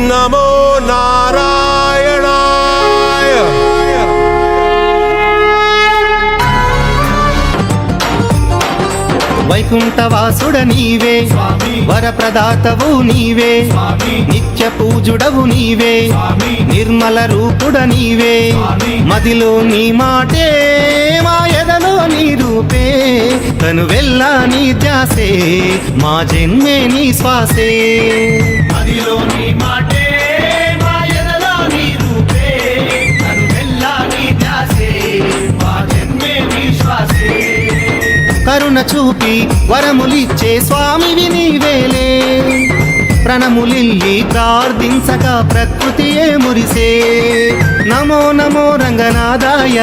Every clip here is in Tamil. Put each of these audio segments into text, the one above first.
నమో నారాయణాయ. వైకుంఠవాసుడ నీవే, వరప్రదాతవు నీవే, నిత్య పూజుడవు నీవే, నిర్మల రూపుడ నీవే, మదిలో నీ మాటే మా ఎదలో నీ రూపే, తను వెళ్ళా నీ ధ్యాసే మా జన్మే నీ శ్వాసే. మదిలో నీ మాటే మా ఎదలో నీ రూపే, తను వెళ్ళా నీ ధ్యాసే మా జన్మే నీ శ్వాసే. కరుణ చూపి వరములిచ్చే స్వామివి నీవేలే, ప్రణములిల్లి ప్రార్థించక ప్రకృతియే మురిసే. నమో నమో రంగనాథాయ,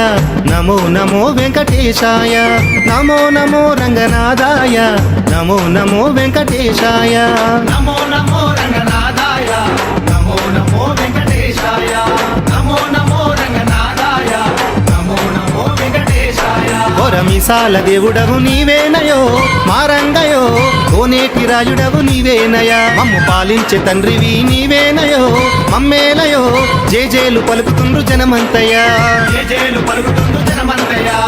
నమో నమో వెంకటేశాయ, నమో నమో రంగనాథాయ, నమో నమో వెంకటేశాయ, నమో నమో రంగనాథాయ, నమో నమో వెంకటేశాయ, నమో నమో రంగనాథాయ, నమో నమో వెంకటేశాయ. కొరమిసాల దేవుడవు నీవేనయో మారంగయో, కోనేటి రాజుడవు నీవేనయా, మమ్ము పాలించే తండ్రివి నీవేనయో మమ్మేలయో. జేజేలు పలుకుతుండ్రు జనమంతయా, జేజేలు పలుకుతుండ్రు జనమంతయా.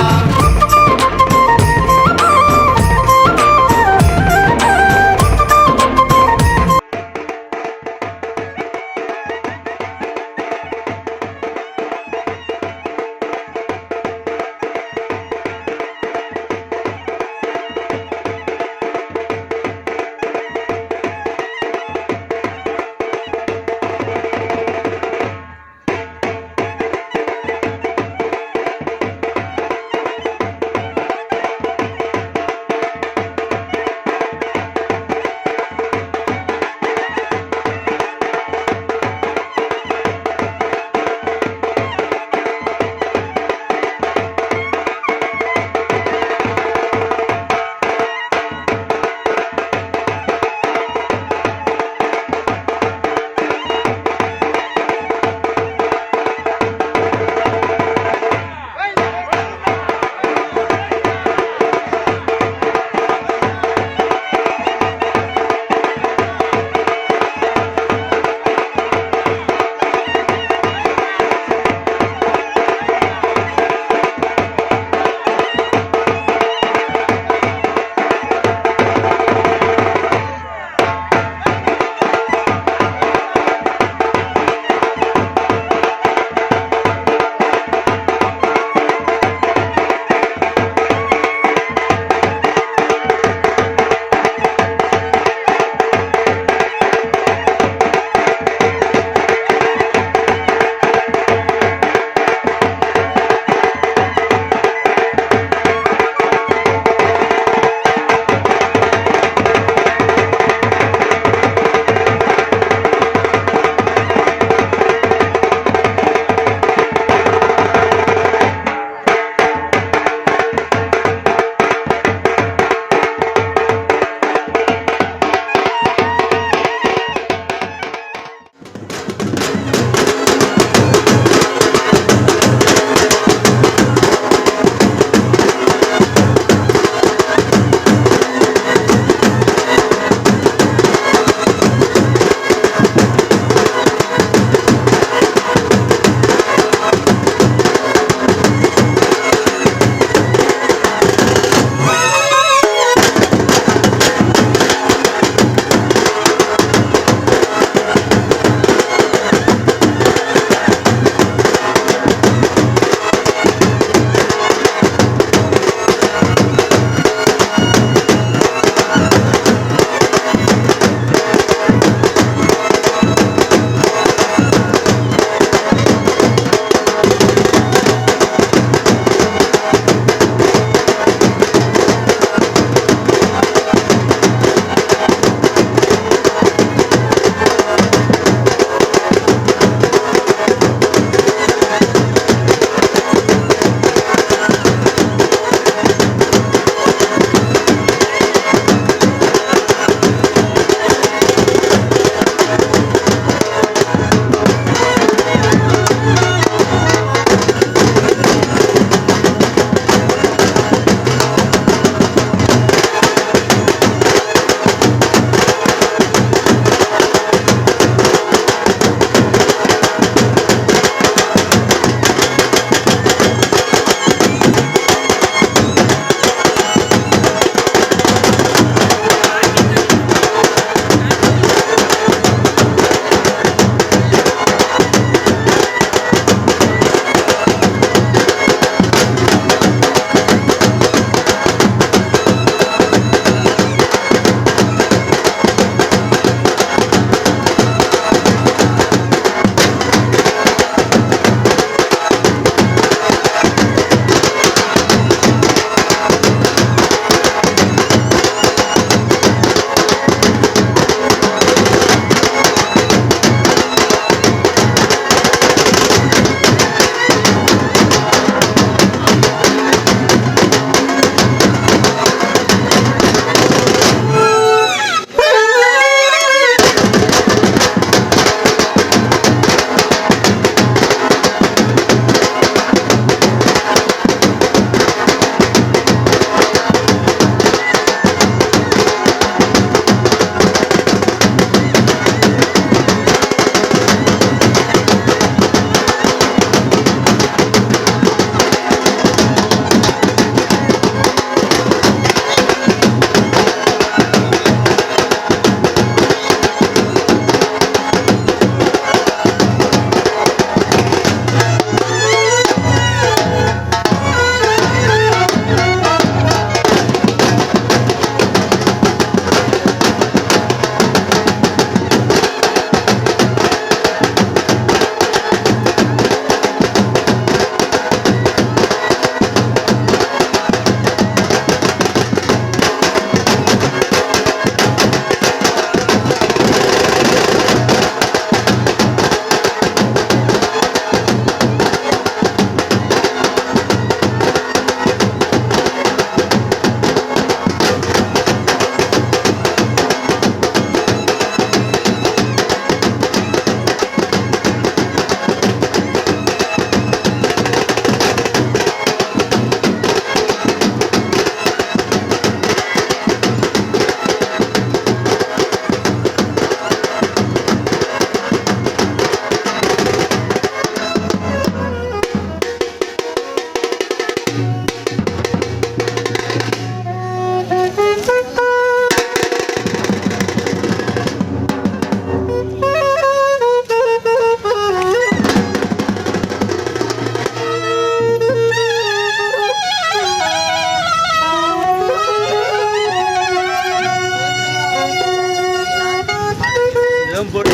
ஏன் போடு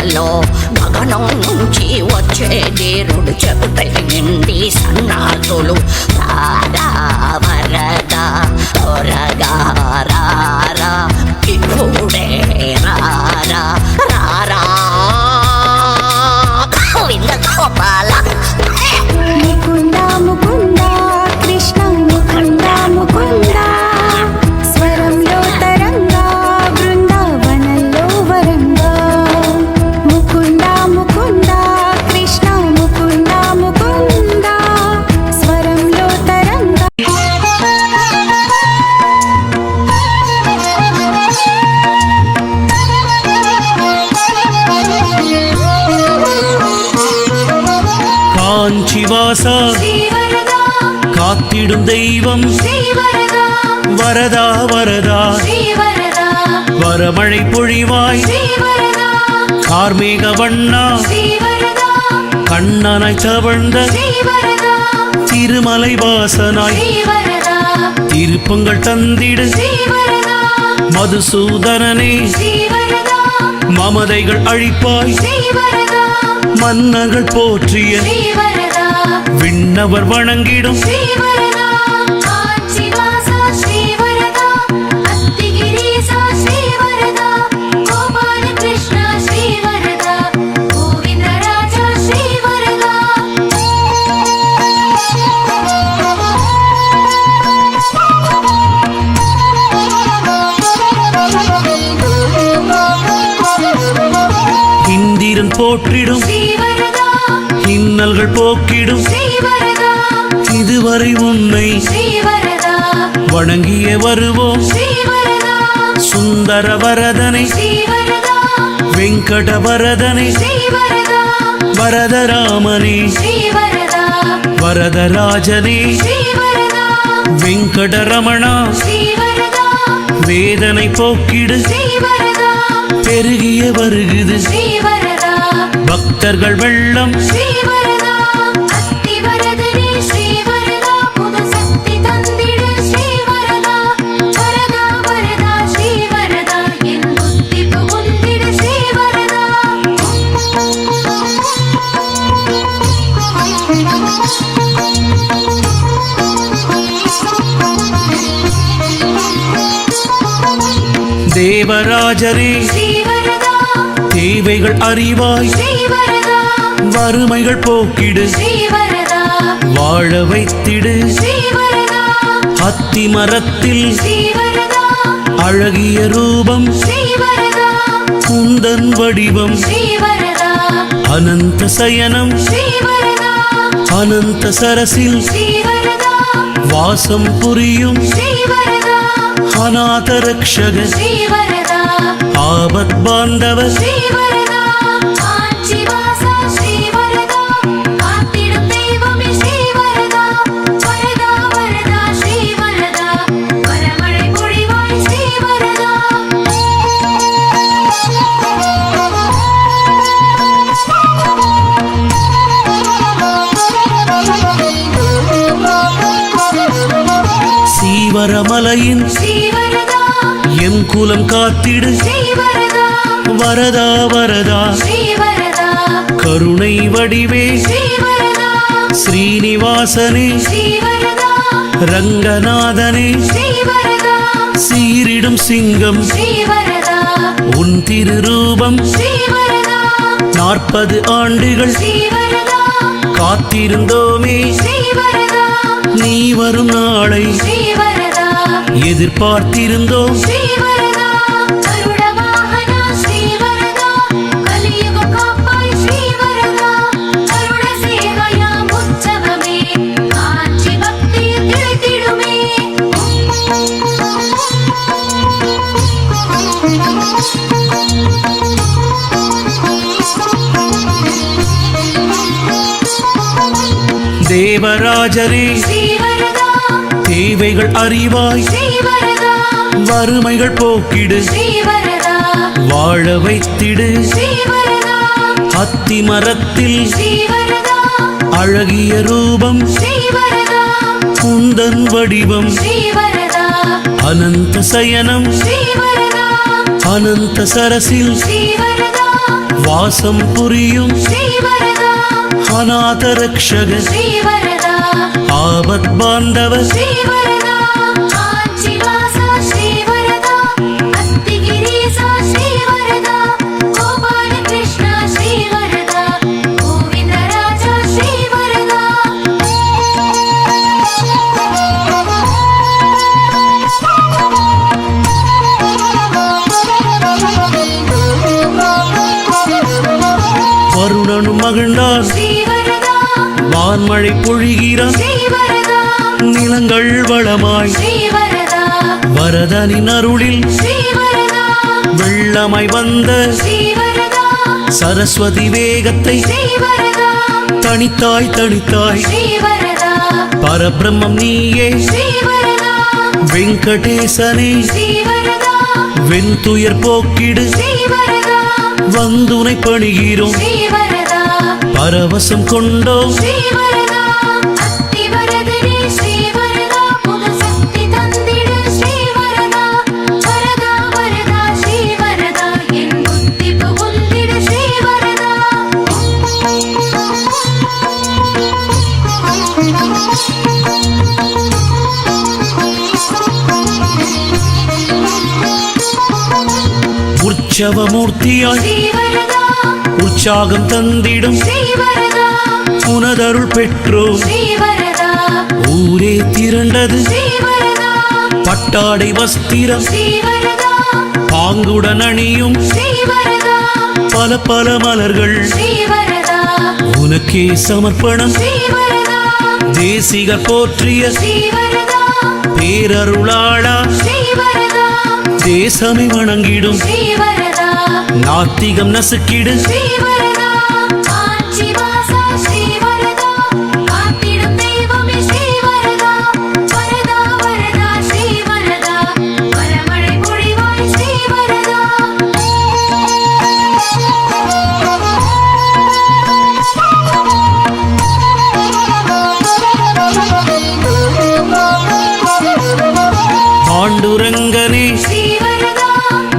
కొండలో గగనం నుంచి వచ్చే దేవుడు చెబుతే నిండి సన్నాసులు రారా వరద త్వరగా రారా ఇప్పుడే రారా రారా గోవింద గోపాల ముకుంద ముకుంద కృష్ణ ముకుంద ముకుంద స్వరంలో తరంగా బృందావనంలో వరంగా ముకుంద ముకుంద కృష్ణ ముకుంద ముకుంద స్వరంలో తరంగా காஞ்சிவாச శ్రీవరదా காத்திடும் தெய்வம் శ్రీవరదా வரதா வரதா శ్రీవరదా வரமழை பொழிவாய் శ్రీవరదా கார்மேக வண்ணா శ్రీవరదా கண்ணனாய் தவழ்ந்த శ్రీవరదా திருமலை வாசனாய் శ్రీవరదా திருப்பங்கள் தந்திடு శ్రీవరదా மதுசூதனனே శ్రీవరదా மமதைகள் அழிப்பாய் శ్రీవరదా மன்னர்கள் போற்றிய శ్రీవరదా விண்ணவர் வணங்கிடும் శ్రీవరదా కాంచీవాస శ్రీవరదా అత్తిగిరీశ శ్రీవరదా గోపాల కృష్ణ శ్రీవరదా గోవిందరాజ శ్రీవరదా இந்திரன் போற்றிடும் శ్రీవరదా இன்னல்கள் போக்கிடும் శ్రీవరదా இதுவரை உன்னை శ్రీవరదా வணங்கிய வருவோம் శ్రీవరదా சுந்தர வரதனை శ్రీవరదా வெங்கட வரதனை శ్రీవరదా வரதராமனே శ్రీవరదా வரதராஜனே శ్రీవరదా வெங்கடரமணா శ్రీవరదా வேதனை போக்கிடு శ్రీవరదా பெருகிய வருகுது శ్రీవరదా பக்தர்கள் வெள்ளம் శ్రీవరదా అత్తివరదనే శ్రీవరదా புது சக்தி தந்திடு శ్రీవరదా வரதா வரதா శ్రీవరదా என் புத்தி புகுந்திடு శ్రీவரదా தேவராஜரே శ్రీవరదా தேவைகள் அறிவாய் శ్రీవరదా வறுமைகள் போக்கிடு శ్రీవరదా வாழ வைத்திடு శ్రీవరదా அத்தி மரத்தில் శ్రీవరదా அழகிய ரூபம் శ్రీవరదా குந்தன் வடிவம் శ్రీవరదా அனந்த சயனம் శ్రీవరదా அனந்த சரசில் శ్రీవరదా வாசம் புரியும் శ్రీవరదా அநாத ரக்ஷக శ్రీవరదా ஆபத் பாந்தவ శ్రీవరదా కాంచీవాస శ్రీవరదా காத்திடும் தெய்வமே శ్రీవరదా வரதா வரதா శ్రీవరదా வரமழை பொழிவாய் శ్రీవరదా சீவரமலையின் శ్రీవరదా எம் குலம் காத்திடு శ్రీవరదా வரதா வரதா శ్రీవరదా கருணை வடிவே శ్రీవరదా ஸ்ரீனிவாசனே శ్రీవరదా ரங்கநாதனே శ్రీవరదా சீரிடும் சிங்கம் శ్రీవరదా உன் திருரூபம் శ్రీవరదా 40 ஆண்டுகள் శ్రీవరదా காத்திருந்தோமே శ్రీవరదా நீ வரும் நாளை శ్రీవరదా எதிர்பார்த்திருந்தோம் శ్రీవరదా గరుడ వాహన శ్రీవరదా కలియుగ కాపాయ్ శ్రీవరదా గరుడ సేవయ ఉత్సవమే కాంచి భక్తి తిళితిడుమే தேவராஜரே శ్రీవరదా தேவைகள் அறிவாய் శ్రీవరదా வறுமைகள் போக்கிடு శ్రీవరదా வாழ வைத்திடு శ్రీవరదా அத்தி மரத்தில் శ్రీవరదా அழகிய ரூபம் శ్రీవరదా குந்தன் வடிவம் శ్రీవరదా அனந்த சயனம் శ్రీవరదా அனந்த சரசில் శ్రీవరదా வாசம் புரியும் ஸ்ரீவரதா அநாத ரக்ஷக ஸ்ரீவரதா ஆபத் பாந்தவ ஸ்ரீவரதா ஆஞ்சிவாசா ஸ்ரீவரதா அத்திகிரீசா ஸ்ரீவரதா கோபால கிருஷ்ணா ஸ்ரீவரதா கோவிந்தராஜா ஸ்ரீவரதா வருணனும் மகிழ்ந்தார் ஸ்ரீவரதா வான்மழை பொழிகிறான் ஸ்ரீவரதா நிலங்கள் வளமாய் ஸ்ரீவரதா வரதனின் அருளில் ஸ்ரீவரதா வெள்ளமாய் வந்த ஸ்ரீவரதா சரஸ்வதி வேகத்தை ஸ்ரீவரதா தனித்தாய் தனித்தாய் ஸ்ரீவரதா பரபிரம்மம் நீயே ஸ்ரீவரதா வெங்கடேசனே ஸ்ரீவரதா வெண்துயர் போக்கிடு ஸ்ரீவரதா வந்துனை பணிகிறோம் ஸ்ரீவரதா பரவசம் கொண்டோம் ஸ்ரீவரதா அத்திவரதனே ஸ்ரீவரதா புது சக்தி தந்திடு ஸ்ரீவரதா வரதா வரதா ஸ்ரீவரதா என் புத்தி புகுந்திடு ஸ்ரீவரதா உற்சவமூர்த்தியாய் ஸ்ரீவரதா உற்சாகம் தந்திடும் ஸ்ரீவரதா உனதருள் பெற்றோம் ஸ்ரீவரதா ஊரே திரண்டது ஸ்ரீவரதா பட்டாடை வஸ்திரம் ஸ்ரீவரதா பாங்குடன் அணியும் ஸ்ரீவரதா பல பல மலர்கள் ஸ்ரீவரதா உனக்கே சமர்ப்பணம் ஸ்ரீவரதா தேசிகர் போற்றிய ஸ்ரீவரதா பேரருளாளா ஸ்ரீவரதா தேசமை வணங்கிடும் ஸ்ரீவரதா நாத்திகம் நசுக்கிடு ஸ்ரீவரதா ஆஞ்சிவாசா ஸ்ரீவரதா காத்திடும் தெய்வமே ஸ்ரீவரதா வரதா வரதா ஸ்ரீவரதா வரமழை பொழிவாய் ஸ்ரீவரதா பாண்டுரங்கனே ஸ்ரீவரதா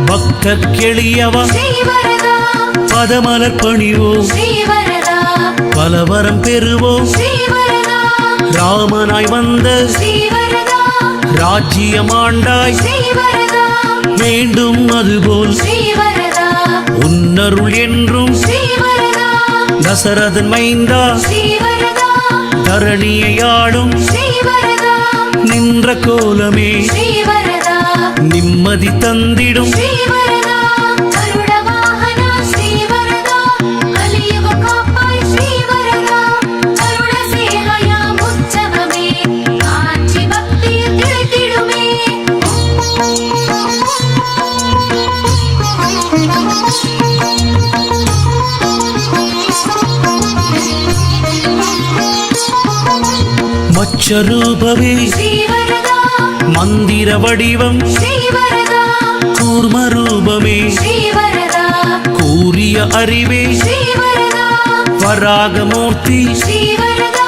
பக்தர்க்கெளியவா ஸ்ரீவரதா பதமலர் பணிவோம் ஸ்ரீவரதா பலவரம் பெறுவோம் ஸ்ரீவரதா ராமனாய் வந்த ஸ்ரீவரதா ராஜ்யமாண்டாய் ஸ்ரீவரதா வேண்டும் அதுபோல் ஸ்ரீவரதா உன்னருள் என்றும் ஸ்ரீவரதா தசரதன் மைந்தா ஸ்ரீவரதா தரணியை ஆளும் ஸ்ரீவரதா நின்ற கோலமே ஸ்ரீவரதா நிம்மதி தந்திடும் ஸ்ரீவரதா கருட வாகனா ஸ்ரீவரதா கலியுக காப்பாய் ஸ்ரீவரதா கருட சேவையா உற்சவமே காஞ்சி பக்தியில் திளைத்திடுமே மச்சரூபவே ஸ்ரீவரதா மந்திர வடிவம் ஸ்ரீவரதா கூர்மரூபமே ஸ்ரீவரதா கூறிய அறிவே ஸ்ரீவரதா வராகமூர்த்தி ஸ்ரீவரதா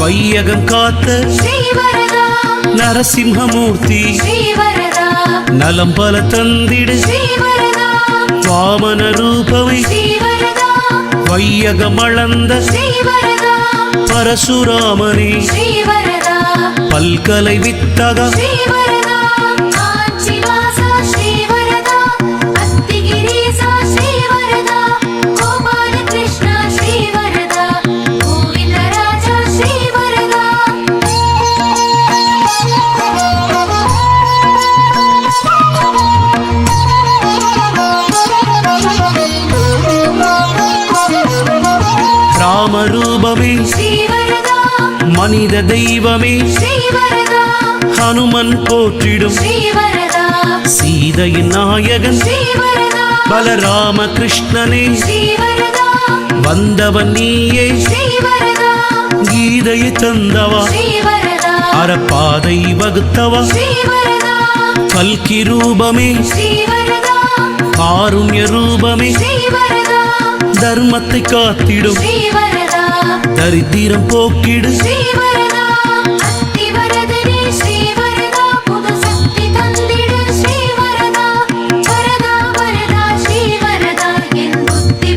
வையகம் காத்த ஸ்ரீவரதா நரசிம்மமூர்த்தி ஸ்ரீவரதா நலம் பல தந்திடு ஸ்ரீவரதா வாமன ரூபமே ஸ்ரீவரதா வையகமளந்த ஸ்ரீவரதா பரசுராமனே ஸ்ரீவரதா பல்கலை வித்தகா ஸ்ரீவரதா ஆஞ்சிவாசா ஸ்ரீவரதா அத்திகிரீசா ஸ்ரீவரதா கோபால கிருஷ்ணா ஸ்ரீவரதா கோவிந்தராஜா ஸ்ரீவரதா ராமரூபமே ஸ்ரீவரதா மனித தெய்வமே ஸ்ரீவரதா ஹனுமன் போற்றிடும் ஸ்ரீவரதா சீதையின் நாயகன் ஸ்ரீவரதா பலராம கிருஷ்ணனே ஸ்ரீவரதா வந்தவன் நீயே ஸ்ரீவரதா கீதையை தந்தவா ஸ்ரீவரதா அறப்பாதை வகுத்தவா ஸ்ரீவரதா கல்கி ரூபமே ஸ்ரீவரதா காருண்ய ரூபமே ஸ்ரீவரதா தர்மத்தை காத்திடும் ஸ்ரீவரதா தரித்திரம் போக்கிடு ஸ்ரீவரதா அத்திவரதனே ஸ்ரீவரதா புது சக்தி தந்திடு ஸ்ரீவரதா வரதா வரதா ஸ்ரீவரதா என் புத்தி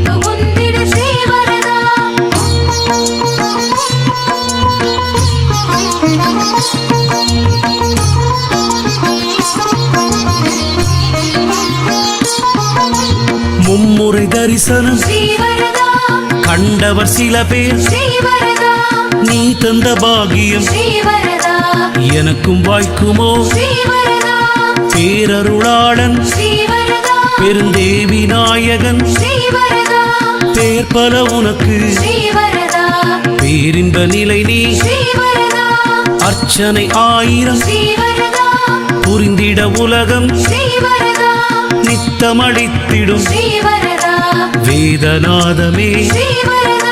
தரிசனம் ஸ்ரீவரதா கண்டவர் சில பேர் ஸ்ரீவரதா நீ தந்த பாகியம் ஸ்ரீவரதா எனக்கும் வாய்க்குமோ ஸ்ரீவரதா பேரருளாளன் ஸ்ரீவரதா பெருந்தேவி நாயகன் ஸ்ரீவரதா பேர் பல உனக்கு ஸ்ரீவரதா பேரின்ப நிலை நீ ஸ்ரீவரதா அர்ச்சனை 1000 ஸ்ரீவரதா புரிந்திட உலகம் ஸ்ரீவரதா நித்தமளித்திடும் ஸ்ரீவரதா வேதநாதமே ஸ்ரீவரதா